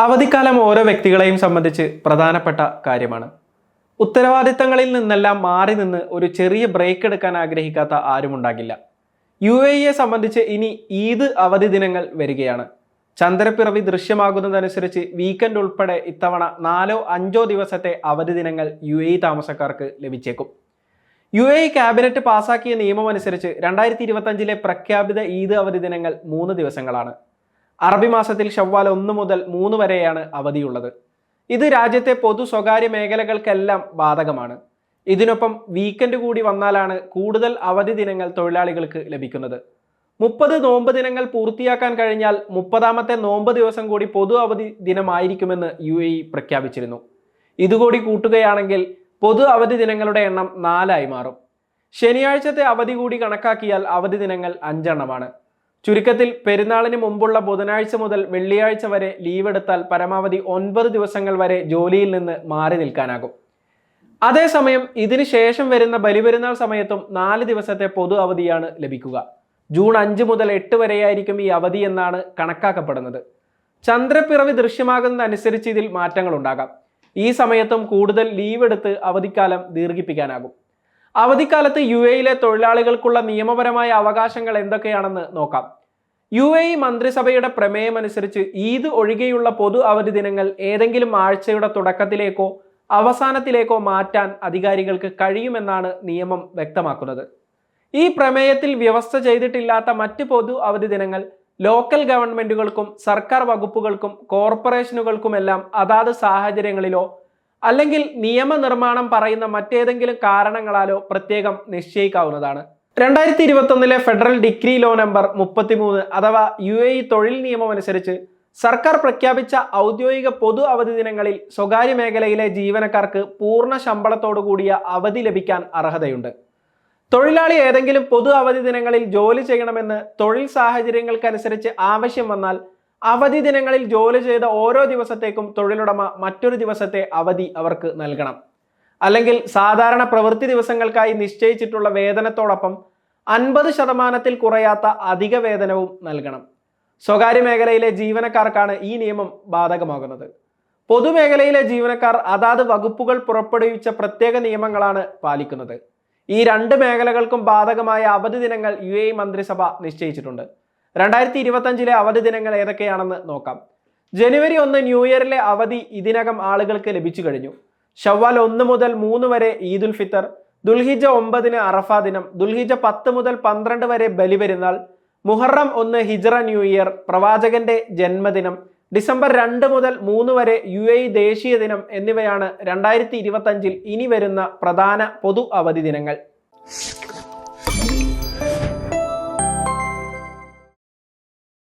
അവധിക്കാലം ഓരോ വ്യക്തികളെയും സംബന്ധിച്ച് പ്രധാനപ്പെട്ട കാര്യമാണ്. ഉത്തരവാദിത്തങ്ങളിൽ നിന്നെല്ലാം മാറി നിന്ന് ഒരു ചെറിയ ബ്രേക്ക് എടുക്കാൻ ആഗ്രഹിക്കാത്ത ആരുമുണ്ടാകില്ല. UAE സംബന്ധിച്ച് ഇനി ഈദ് അവധി ദിനങ്ങൾ വരികയാണ്. ചന്ദ്രപ്പിറവി ദൃശ്യമാകുന്നതനുസരിച്ച് വീക്കെൻഡ് ഉൾപ്പെടെ ഇത്തവണ 4-5 ദിവസത്തെ അവധി ദിനങ്ങൾ UAE താമസക്കാർക്ക് ലഭിച്ചേക്കും. UAE ക്യാബിനറ്റ് പാസാക്കിയ നിയമം അനുസരിച്ച് 2025 പ്രഖ്യാപിത ഈദ് അവധി ദിനങ്ങൾ 3 ദിവസങ്ങളാണ്. അറബി മാസത്തിൽ ഷവ്വാൽ 1 മുതൽ 3 വരെയാണ് അവധിയുള്ളത്. ഇത് രാജ്യത്തെ പൊതു സ്വകാര്യ മേഖലകൾക്കെല്ലാം ബാധകമാണ്. ഇതിനൊപ്പം വീക്കെൻഡ് കൂടി വന്നാലാണ് കൂടുതൽ അവധി ദിനങ്ങൾ തൊഴിലാളികൾക്ക് ലഭിക്കുന്നത്. 30 നോമ്പ് ദിനങ്ങൾ പൂർത്തിയാക്കാൻ കഴിഞ്ഞാൽ 30ാമത്തെ നോമ്പ് ദിവസം കൂടി പൊതു അവധി ദിനമായിരിക്കുമെന്ന് UAE പ്രഖ്യാപിച്ചിരുന്നു. ഇതുകൂടി കൂട്ടുകയാണെങ്കിൽ പൊതു അവധി ദിനങ്ങളുടെ എണ്ണം 4 ആയി മാറും. ശനിയാഴ്ചത്തെ അവധി കൂടി കണക്കാക്കിയാൽ അവധി ദിനങ്ങൾ 5 എണ്ണമാണ്. ചുരുക്കത്തിൽ പെരുന്നാളിന് മുമ്പുള്ള ബുധനാഴ്ച മുതൽ വെള്ളിയാഴ്ച വരെ ലീവ് എടുത്താൽ പരമാവധി 9 ദിവസങ്ങൾ വരെ ജോലിയിൽ നിന്ന് മാറി നിൽക്കാനാകും. അതേസമയം ഇതിന് ശേഷം വരുന്ന ബലിപെരുന്നാൾ സമയത്തും 4 ദിവസത്തെ പൊതു അവധിയാണ് ലഭിക്കുക. ജൂൺ 5 മുതൽ 8 വരെയായിരിക്കും ഈ അവധി എന്നാണ് കണക്കാക്കപ്പെടുന്നത്. ചന്ദ്രപ്പിറവി ദൃശ്യമാകുന്നതനുസരിച്ച് ഇതിൽ മാറ്റങ്ങൾ ഉണ്ടാകാം. ഈ സമയത്തും കൂടുതൽ ലീവ് എടുത്ത് അവധിക്കാലം ദീർഘിപ്പിക്കാനാകും. അവധിക്കാലത്ത് UAE തൊഴിലാളികൾക്കുള്ള നിയമപരമായ അവകാശങ്ങൾ എന്തൊക്കെയാണെന്ന് നോക്കാം. UAE മന്ത്രിസഭയുടെ പ്രമേയം അനുസരിച്ച് ഈദ് ഒഴികെയുള്ള പൊതു അവധി ദിനങ്ങൾ ഏതെങ്കിലും ആഴ്ചയുടെ തുടക്കത്തിലേക്കോ അവസാനത്തിലേക്കോ മാറ്റാൻ അധികാരികൾക്ക് കഴിയുമെന്നാണ് നിയമം വ്യക്തമാക്കുന്നത്. ഈ പ്രമേയത്തിൽ വ്യവസ്ഥ ചെയ്തിട്ടില്ലാത്ത മറ്റ് പൊതു അവധി ദിനങ്ങൾ ലോക്കൽ ഗവൺമെന്റുകൾക്കും സർക്കാർ വകുപ്പുകൾക്കും കോർപ്പറേഷനുകൾക്കുമെല്ലാം അതാത് സാഹചര്യങ്ങളിലോ അല്ലെങ്കിൽ നിയമനിർമ്മാണം പറയുന്ന മറ്റേതെങ്കിലും കാരണങ്ങളാലോ പ്രത്യേകം നിശ്ചയിക്കാവുന്നതാണ്. 2021 ഫെഡറൽ ഡിക്രി ലോ നമ്പർ 33 അഥവാ UAE തൊഴിൽ നിയമം അനുസരിച്ച് സർക്കാർ പ്രഖ്യാപിച്ച ഔദ്യോഗിക പൊതു അവധി ദിനങ്ങളിൽ സ്വകാര്യ മേഖലയിലെ ജീവനക്കാർക്ക് പൂർണ്ണ ശമ്പളത്തോടു കൂടിയ അവധി ലഭിക്കാൻ അർഹതയുണ്ട്. തൊഴിലാളി ഏതെങ്കിലും പൊതു അവധി ദിനങ്ങളിൽ ജോലി ചെയ്യണമെന്ന് തൊഴിൽ സാഹചര്യങ്ങൾക്കനുസരിച്ച് ആവശ്യം വന്നാൽ അവധി ദിനങ്ങളിൽ ജോലി ചെയ്ത ഓരോ ദിവസത്തേക്കും തൊഴിലുടമ മറ്റൊരു ദിവസത്തെ അവധി അവർക്ക് നൽകണം. അല്ലെങ്കിൽ സാധാരണ പ്രവൃത്തി ദിവസങ്ങൾക്കായി നിശ്ചയിച്ചിട്ടുള്ള വേതനത്തോടൊപ്പം 50% കുറയാത്ത അധിക വേതനവും നൽകണം. സ്വകാര്യ മേഖലയിലെ ജീവനക്കാർക്കാണ് ഈ നിയമം ബാധകമാകുന്നത്. പൊതുമേഖലയിലെ ജീവനക്കാർ അതാത് വകുപ്പുകൾ പുറപ്പെടുവിച്ച പ്രത്യേക നിയമങ്ങളാണ് പാലിക്കുന്നത്. ഈ 2 മേഖലകൾക്കും ബാധകമായ അവധി ദിനങ്ങൾ UAE മന്ത്രിസഭ നിശ്ചയിച്ചിട്ടുണ്ട്. 2025 അവധി ദിനങ്ങൾ ഏതൊക്കെയാണെന്ന് നോക്കാം. ജനുവരി 1 ന്യൂ ഇയറിലെ അവധി ഇതിനകം ആളുകൾക്ക് ലഭിച്ചു കഴിഞ്ഞു. ഷവ്വാൽ 1 മുതൽ 3 വരെ ഈദുൽ ഫിത്തർ, ദുൽഹിജ്ജ 9 അറഫ ദിനം, ദുൽഹിജ്ജ 10 മുതൽ 12 വരെ ബലിപെരുന്നാൾ, മുഹറം 1 ഹിജ്റ ന്യൂ ഇയർ, പ്രവാചകന്റെ ജന്മദിനം, ഡിസംബർ 2 മുതൽ 3 വരെ UAE ദേശീയ ദിനം എന്നിവയാണ് 2025 ഇനി വരുന്ന പ്രധാന പൊതു അവധി ദിനങ്ങൾ.